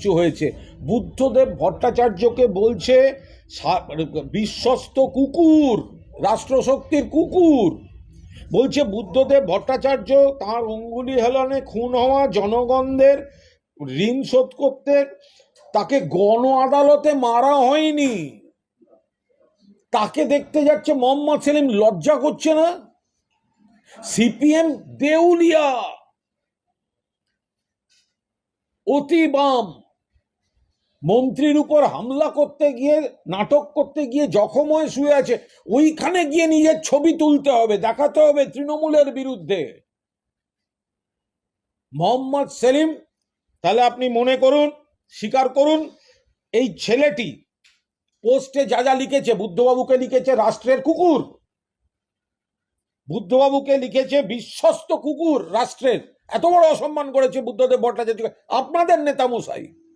কিছু হয়েছে। বুদ্ধদেব ভট্টাচার্যকে বলছে বিশ্বস্ত কুকুর, রাষ্ট্রশক্তির কুকুর। বলছে বুদ্ধদেব ভট্টাচার্য তাঁর অঙ্গুলি হেলনে খুন হওয়া জনগণদের ঋণ শোধ করতে তাকে গণ আদালতে মারা হয়নি, তাকে দেখতে যাচ্ছে মোহাম্মদ সেলিম। লজ্জা করছে না? সিপিএম দেউলিয়া, অতি বাম, মন্ত্রীর উপর হামলা করতে গিয়ে, নাটক করতে গিয়ে জখম হয়ে শুয়ে আছে, ওইখানে গিয়ে নিজের ছবি তুলতে হবে, দেখাতে হবে তৃণমূলের বিরুদ্ধে। মোহাম্মদ সেলিম, তাহলে আপনি মনে করুন, স্বীকার করুন, এই ছেলেটি পোস্টে যা যা লিখেছে, বুদ্ধবাবুকে লিখেছে রাষ্ট্রের কুকুর, বুদ্ধবাবুকে লিখেছে বিশ্বস্ত কুকুর রাষ্ট্রের, এত বড় অসম্মান করেছে বুদ্ধদেব ভট্টাচার্য, আপনাদের নেতা মশাই।